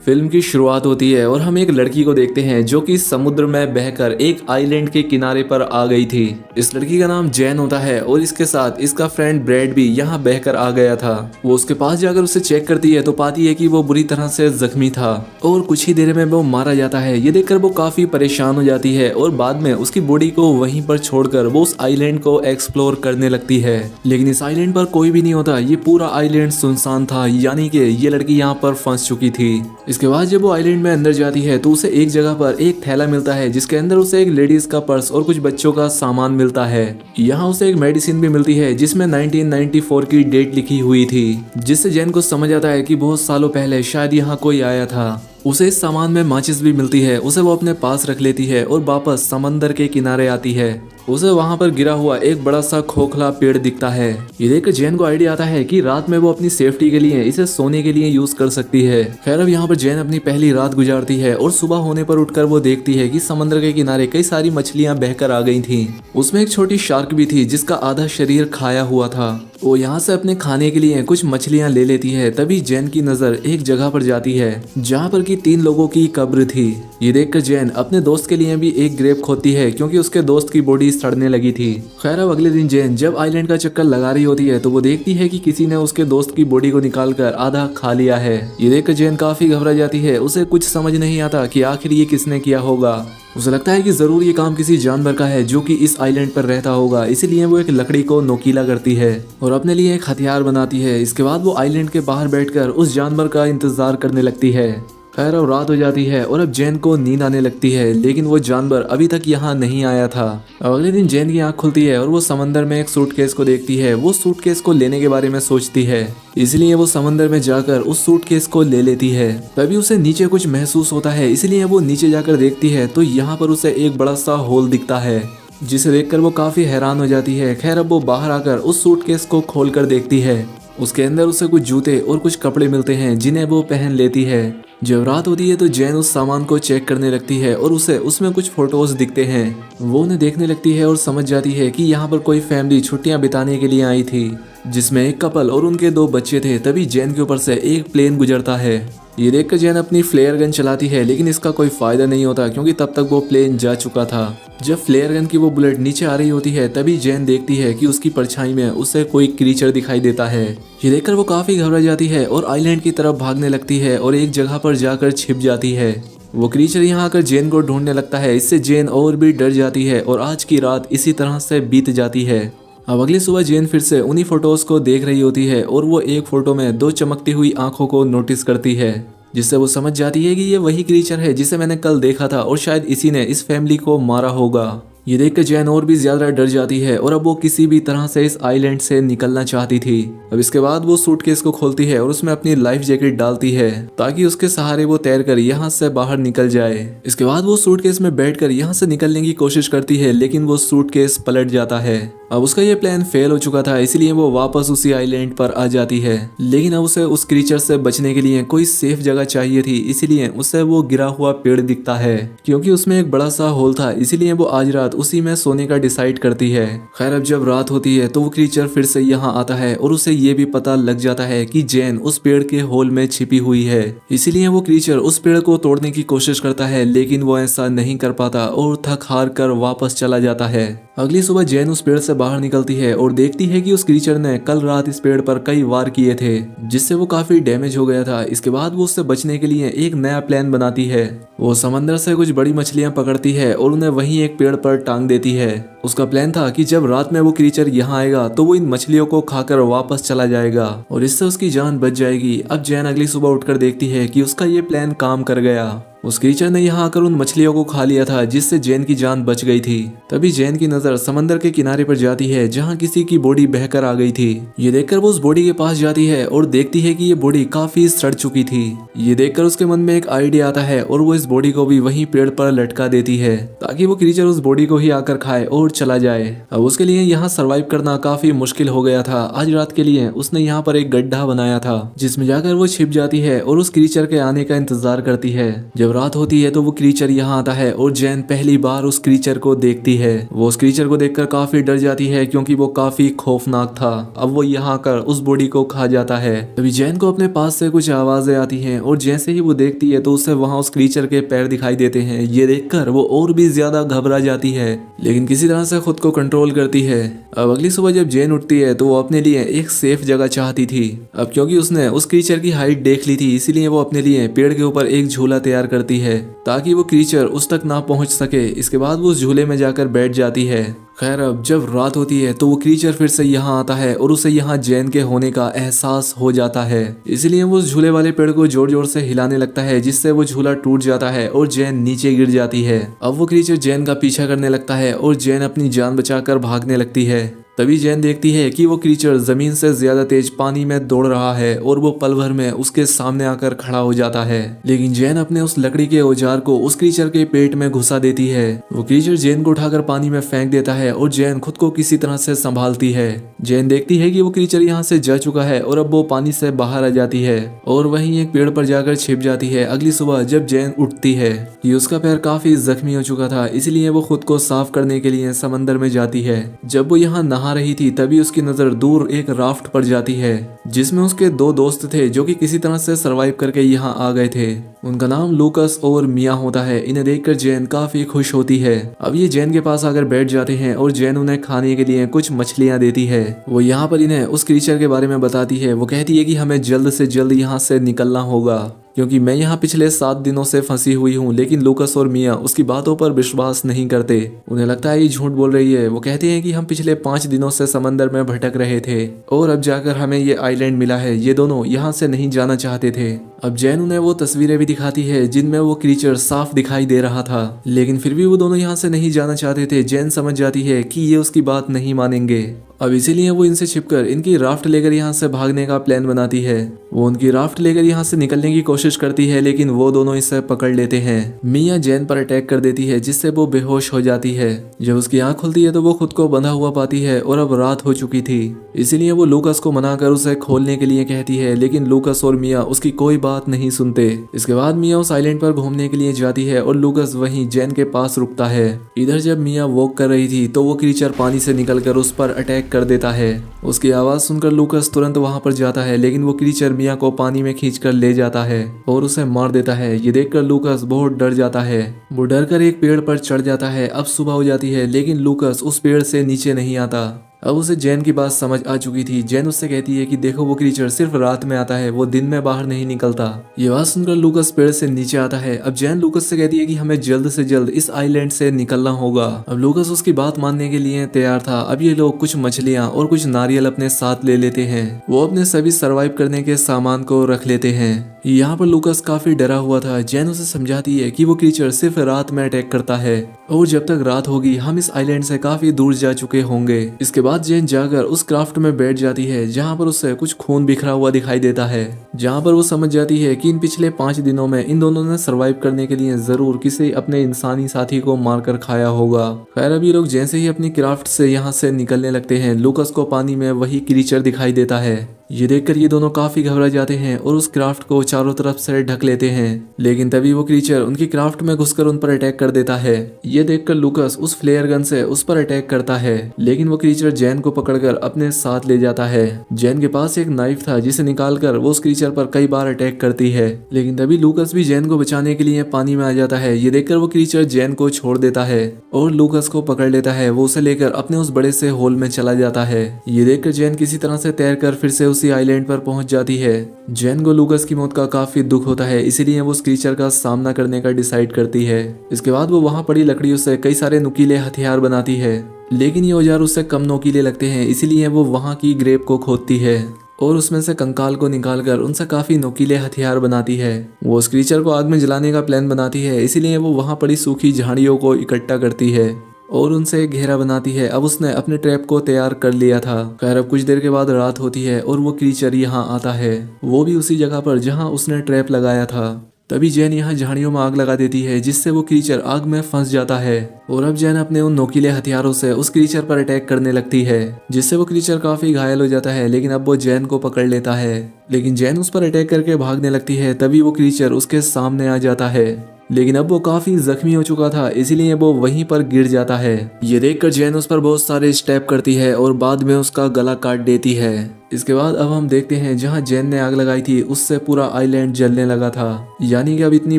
Film की शुरुआत होती है और हम एक लड़की को देखते हैं जो कि समुद्र में बहकर एक आइलैंड के किनारे पर आ गई थी। इस लड़की का नाम जैन होता है और इसके साथ इसका फ्रेंड ब्रैड भी यहाँ बहकर आ गया था। वो उसके पास जाकर उसे चेक करती है तो पाती है कि वो बुरी तरह से जख्मी था और कुछ ही देर में वो मारा जाता है। ये देखकर वो काफी परेशान हो जाती है और बाद में उसकी बॉडी को वहीं पर छोड़कर वो उस आइलैंड को एक्सप्लोर करने लगती है। लेकिन इस आइलैंड पर कोई भी नहीं होता। ये पूरा आइलैंड सुनसान था, यानी कि ये लड़की यहाँ पर फंस चुकी थी। इसके बाद जब वो आइलैंड में अंदर जाती है तो उसे एक जगह पर एक थैला मिलता है जिसके अंदर उसे एक लेडीज का पर्स और कुछ बच्चों का सामान मिलता है। यहाँ उसे एक मेडिसिन भी मिलती है जिसमें 1994 की डेट लिखी हुई थी, जिससे जैन को समझ आता है कि बहुत सालों पहले शायद यहाँ कोई आया था। उसे इस सामान में माचिस भी मिलती है। उसे वो अपने पास रख लेती है और वापस समंदर के किनारे आती है। उसे वहां पर गिरा हुआ एक बड़ा सा खोखला पेड़ दिखता है। ये देखकर जैन को आइडिया आता है कि रात में वो अपनी सेफ्टी के लिए इसे सोने के लिए यूज कर सकती है। खैर अब यहाँ पर जैन अपनी पहली रात गुजारती है और सुबह होने पर उठकर वो देखती है कि समुद्र के किनारे कई सारी मछलियां बहकर आ गई थी। उसमें एक छोटी शार्क भी थी जिसका आधा शरीर खाया हुआ था। वो यहाँ से अपने खाने के लिए कुछ मछलियां ले लेती है। तभी जैन की नजर एक जगह पर जाती है जहाँ पर की 3 लोगों की कब्र थी। ये देखकर जैन अपने दोस्त के लिए भी एक ग्रेप खोदती है क्योंकि उसके दोस्त की बॉडी सड़ने लगी थी। खैर अब अगले दिन जैन जब आइलैंड का चक्कर लगा रही होती है तो वो देखती है कि किसी ने उसके दोस्त की बॉडी को निकालकर आधा खा लिया है। ये देखकर जैन काफी घबरा जाती है। उसे कुछ समझ नहीं आता कि आखिर ये किसने किया होगा। उसे लगता है कि जरूर ये काम किसी जानवर का है जो कि इस आइलैंड पर रहता होगा, इसीलिए वो एक लकड़ी को नोकीला करती है और अपने लिए एक हथियार बनाती है। इसके बाद वो आइलैंड के बाहर बैठकर उस जानवर का इंतजार करने लगती है। खैर अब रात हो जाती है और अब जैन को नींद आने लगती है, लेकिन वो जानवर अभी तक यहाँ नहीं आया था। अब अगले दिन जैन की आंख खुलती है और वो समंदर में एक सूटकेस को देखती है। वो सूटकेस को लेने के बारे में सोचती है, इसलिए वो समंदर में जाकर उस सूटकेस को ले लेती है। तभी उसे नीचे कुछ महसूस होता है, इसलिए वो नीचे जाकर देखती है तो यहाँ पर उसे एक बड़ा सा होल दिखता है, जिसे देखकर वो काफी हैरान हो जाती है। खैर अब वो बाहर आकर उस सूटकेस को खोल कर देखती है। उसके अंदर उसे कुछ जूते और कुछ कपड़े मिलते हैं जिन्हें वो पहन लेती है। जब रात होती है तो जैन उस सामान को चेक करने लगती है और उसे उसमें कुछ फोटोज दिखते हैं। वो उन्हें देखने लगती है और समझ जाती है कि यहाँ पर कोई फैमिली छुट्टियां बिताने के लिए आई थी, जिसमें एक कपल और उनके 2 बच्चे थे। तभी जैन के ऊपर से एक प्लेन गुजरता है। ये देखकर जैन अपनी फ्लेयर गन चलाती है, लेकिन इसका कोई फायदा नहीं होता क्योंकि तब तक वो प्लेन जा चुका था। जब फ्लेयर गन की वो बुलेट नीचे आ रही होती है तभी जैन देखती है कि उसकी परछाई में उसे कोई क्रीचर दिखाई देता है। ये देखकर वो काफी घबरा जाती है और आइलैंड की तरफ भागने लगती है और एक जगह पर जाकर छिप जाती है। वो क्रीचर यहाँ आकर जैन को ढूंढने लगता है। इससे जैन और भी डर जाती है और आज की रात इसी तरह से बीत जाती है। अब अगली सुबह जैन फिर से उन्हीं फोटोज को देख रही होती है और वो एक फोटो में 2 चमकती हुई आंखों को नोटिस करती है, जिससे वो समझ जाती है कि ये वही क्रीचर है जिसे मैंने कल देखा था और शायद इसी ने इस फैमिली को मारा होगा। ये देखकर जैन और भी ज्यादा डर जाती है और अब वो किसी भी तरह से इस आइलैंड से निकलना चाहती थी। अब इसके बाद वो सूटकेस को खोलती है और उसमें अपनी लाइफ जैकेट डालती है ताकि उसके सहारे वो तैरकर यहाँ से बाहर निकल जाए। इसके बाद वो सूटकेस में बैठकर यहाँ से निकलने की कोशिश करती है, लेकिन वो सूटकेस पलट जाता है। अब उसका ये प्लान फेल हो चुका था, इसलिए वो वापस उसी आइलैंड पर आ जाती है। लेकिन अब उसे उस क्रीचर से बचने के लिए कोई सेफ जगह चाहिए थी, इसीलिए उसे वो गिरा हुआ पेड़ दिखता है। क्योंकि उसमें एक बड़ा सा होल था, इसीलिए वो आज रात उसी में सोने का डिसाइड करती है। खैर अब जब रात होती है तो वो क्रीचर फिर से यहाँ आता है और उसे ये भी पता लग जाता है कि जैन उस पेड़ के होल में छिपी हुई है। इसीलिए वो क्रीचर उस पेड़ को तोड़ने की कोशिश करता है, लेकिन वो ऐसा नहीं कर पाता और थक हार कर वापस चला जाता है। अगली सुबह जैन उस पेड़ से बाहर निकलती है और देखती है कि उस क्रीचर ने कल रात इस पेड़ पर कई वार किए थे, जिससे वो काफी डैमेज हो गया था। इसके बाद वो उससे बचने के लिए एक नया प्लान बनाती है। वो समंदर से कुछ बड़ी मछलियां पकड़ती है और उन्हें वहीं एक पेड़ पर टांग देती है। उसका प्लान था कि जब रात में वो क्रीचर यहाँ आएगा तो वो इन मछलियों को खाकर वापस चला जाएगा और इससे उसकी जान बच जाएगी। अब जैन अगली सुबह उठकर देखती है कि उसका ये प्लान काम कर गया। उस क्रीचर ने यहाँ आकर उन मछलियों को खा लिया था, जिससे जैन की जान बच गई थी। तभी जैन की नजर समंदर के किनारे पर जाती है जहाँ किसी की बॉडी बहकर आ गई थी। ये देखकर वो उस बॉडी के पास जाती है और देखती है कि ये बॉडी काफी सड़ चुकी थी। ये देखकर उसके मन में एक आइडिया आता है और वो इस बॉडी को भी वहीं पेड़ पर लटका देती है ताकि वो क्रीचर उस बॉडी को ही आकर खाए और चला जाए। अब उसके लिए यहाँ सरवाइव करना काफी मुश्किल हो गया था। आज रात के लिए उसने यहाँ पर एक गड्ढा बनाया था जिसमें जाकर वो छिप जाती है और उस क्रीचर के आने का इंतजार करती है। जब जब रात होती है तो वो क्रीचर यहाँ आता है और जैन पहली बार उस क्रीचर को देखती है। वो उस क्रीचर को देखकर काफी डर जाती है क्योंकि वो काफी खौफनाक था। अब वो यहाँ आकर उस बॉडी को खा जाता है। तभी जैन को अपने पास से कुछ आवाजें आती हैं और जैसे ही वो देखती है तो उसे वहाँ उस क्रीचर के पैर दिखाई देते हैं। ये देखकर वो और भी ज्यादा घबरा जाती है, लेकिन किसी तरह से खुद को कंट्रोल करती है। अब अगली सुबह जब जैन उठती है तो वो अपने लिए एक सेफ जगह चाहती थी। अब क्योंकि उसने उस क्रीचर की हाइट देख ली थी, इसीलिए वो अपने लिए पेड़ के ऊपर एक झूला तैयार करती है ताकि वो क्रीचर उस तक ना पहुंच सके। इसके बाद वो उस झूले में जाकर बैठ जाती है। खैर अब जब रात होती है तो वो क्रीचर फिर से यहाँ आता है और उसे यहाँ जैन के होने का एहसास हो जाता है। इसलिए वो उस झूले वाले पेड़ को जोर जोर से हिलाने लगता है, जिससे वो झूला टूट जाता है और जैन नीचे गिर जाती है। अब वो क्रीचर जैन का पीछा करने लगता है और जैन अपनी जान बचाकर भागने लगती है। तभी जैन देखती है कि वो क्रीचर जमीन से ज्यादा तेज पानी में दौड़ रहा है और वो पल भर में उसके सामने आकर खड़ा हो जाता है। लेकिन जैन अपने उस लकड़ी के औजार को उस क्रीचर के पेट में घुसा देती है। वो क्रीचर जैन को उठाकर पानी में फेंक देता है और जैन खुद को किसी तरह से संभालती है। जैन देखती है कि वो क्रीचर यहाँ से जा चुका है और अब वो पानी से बाहर आ जाती है और वहीं एक पेड़ पर जाकर छिप जाती है। अगली सुबह जब जैन उठती है कि उसका पैर काफी जख्मी हो चुका था, इसलिए वो खुद को साफ करने के लिए समंदर में जाती है। जब वो यहाँ नहा रही थी तभी उसकी नजर दूर एक राफ्ट पर जाती है जिसमें उसके दो दोस्त थे जो कि किसी तरह से सरवाइव करके यहाँ आ गए थे। उनका नाम लूकस और मिया होता है। इन्हें देखकर जैन काफी खुश होती है। अब ये जैन के पास आकर बैठ जाते हैं और जैन उन्हें खाने के लिए कुछ मछलियां देती है। वो यहाँ पर इन्हें उस क्रीचर के बारे में बताती है। वो कहती है कि हमें जल्द से जल्द यहाँ से निकलना होगा क्योंकि मैं यहाँ पिछले 7 दिनों से फंसी हुई हूँ। लेकिन लूकस और मिया उसकी बातों पर विश्वास नहीं करते। उन्हें लगता है ये झूठ बोल रही है। वो कहते हैं कि हम पिछले 5 दिनों से समंदर में भटक रहे थे और अब जाकर हमें ये आइलैंड मिला है। ये दोनों यहाँ से नहीं जाना चाहते थे। अब जैन उन्हें वो तस्वीरें भी दिखाती है जिनमें वो क्रीचर साफ दिखाई दे रहा था, लेकिन फिर भी वो दोनों यहाँ से नहीं जाना चाहते थे। जैन समझ जाती है कि ये उसकी बात नहीं मानेंगे। अब इसीलिए वो इनसे छिपकर इनकी राफ्ट लेकर यहाँ से भागने का प्लान बनाती है। वो उनकी राफ्ट लेकर यहाँ से निकलने की कोशिश करती है, लेकिन वो दोनों इसे पकड़ लेते हैं। मिया जैन पर अटैक कर देती है जिससे वो बेहोश हो जाती है। जब उसकी आंख खुलती है तो वो खुद को बंधा हुआ पाती है और अब रात हो चुकी थी। इसीलिए वो लूकस को मनाकर उसे खोलने के लिए कहती है, लेकिन लूकस और मिया उसकी कोई बात नहीं सुनते। इसके बाद मिया उस आइलैंड पर घूमने के लिए जाती है और लूकस वहीं जैन के पास रुकता है। इधर जब मिया वॉक कर रही थी तो वो क्रीचर पानी से निकलकर उस पर अटैक कर देता है। उसकी आवाज सुनकर लूकस तुरंत वहां पर जाता है, लेकिन वो क्रीचर मिया को पानी में खींचकर ले जाता है और उसे मार देता है। ये देखकर लूकस बहुत डर जाता है। वो डर कर एक पेड़ पर चढ़ जाता है। अब सुबह हो जाती है, लेकिन लूकस उस पेड़ से नीचे नहीं आता। अब उसे जैन की बात समझ आ चुकी थी। जैन उससे कहती है कि देखो वो क्रीचर सिर्फ रात में आता है, वो दिन में बाहर नहीं निकलता। ये बात सुनकर लूकस पेड़ से नीचे आता है। अब जैन लूकस से कहती है कि हमें जल्द से जल्द इस आइलैंड से निकलना होगा। अब लूकस उसकी बात मानने के लिए तैयार था। अब ये लोग कुछ मछलियां और कुछ नारियल अपने साथ ले लेते हैं। वो अपने सभी सर्वाइव करने के सामान को रख लेते हैं। यहाँ पर लूकस काफी डरा हुआ था। जैन उसे समझाती है कि वो क्रीचर सिर्फ रात में अटैक करता है और जब तक रात होगी हम इस आइलैंड से काफी दूर जा चुके होंगे। इसके बाद जैन जाकर उस क्राफ्ट में बैठ जाती है जहाँ पर उसे कुछ खून बिखरा हुआ दिखाई देता है, जहाँ पर वो समझ जाती है कि इन पिछले 5 दिनों में इन दोनों ने सरवाइव करने के लिए जरूर किसी अपने इंसानी साथी को मारकर खाया होगा। खैर अभी लोग जैसे ही अपनी क्राफ्ट से यहाँ से निकलने लगते हैं, लूकस को पानी में वही क्रीचर दिखाई देता है। ये देखकर ये दोनों काफी घबरा जाते हैं और उस क्राफ्ट को चारों तरफ से ढक लेते हैं, लेकिन तभी वो क्रीचर उनकी क्राफ्ट में घुसकर उन पर अटैक कर देता है। ये देखकर लूकस उस फ्लेयर गन से उस पर अटैक करता है, लेकिन वो क्रीचर जैन को पकड़कर अपने साथ ले जाता है। जैन के पास एक नाइफ था जिसे निकालकर वो उस क्रीचर पर कई बार अटैक करती है, लेकिन तभी लूकस भी जैन को बचाने के लिए पानी में आ जाता है। ये देखकर वो क्रीचर जैन को छोड़ देता है और लूकस को पकड़ लेता है। वो उसे लेकर अपने उस बड़े से होल में चला जाता है। ये देखकर जैन किसी तरह से तैरकर फिर से उसी आइलैंड पर पहुंच जाती है। जैन को लूकस की मौत का काफी दुख होता है, इसीलिए वो उस क्रीचर का सामना करने का डिसाइड करती है। इसके बाद वो वहां पड़ी लकड़ियों से कई सारे नुकीले हथियार बनाती है, लेकिन ये औजार उससे कम नुकीले लगते हैं, इसीलिए वो वहां की ग्रेव को खोदती है और उसमें से कंकाल को निकालकर उनसे काफी नुकीले हथियार बनाती है। वो उस क्रीचर को आग में जलाने का प्लान बनाती है, इसीलिए वो वहां पड़ी सूखी झाड़ियों को इकट्ठा करती है और उनसे एक घेरा बनाती है। अब उसने अपने ट्रैप को तैयार कर लिया था। खैर अब कुछ देर के बाद रात होती है और वो क्रीचर यहाँ आता है, वो भी उसी जगह पर जहाँ उसने ट्रैप लगाया था। तभी जैन यहाँ झाड़ियों में आग लगा देती है, जिससे वो क्रीचर आग में फंस जाता है और अब जैन अपने उन नोकीले हथियारों से उस क्रीचर पर अटैक करने लगती है, जिससे वो क्रीचर काफी घायल हो जाता है। लेकिन अब वो जैन को पकड़ लेता है, लेकिन जैन उस पर अटैक करके भागने लगती है। तभी वो क्रीचर उसके सामने आ जाता है। लेकिन अब वो काफी जख्मी हो चुका था, इसीलिए वो वहीं पर गिर जाता है। ये देखकर जैन उस पर बहुत सारे स्टेप करती है और बाद में उसका गला काट देती है। इसके बाद अब हम देखते हैं जहां जैन ने आग लगाई थी उससे पूरा आइलैंड जलने लगा था, यानी कि अब इतनी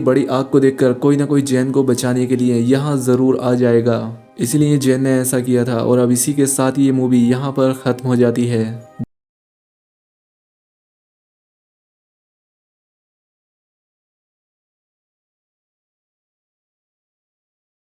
बड़ी आग को देखकर कोई ना कोई जैन को बचाने के लिए यहाँ जरूर आ जाएगा। इसलिए जैन ने ऐसा किया था और अब इसी के साथ ये मूवी यहाँ पर खत्म हो जाती है।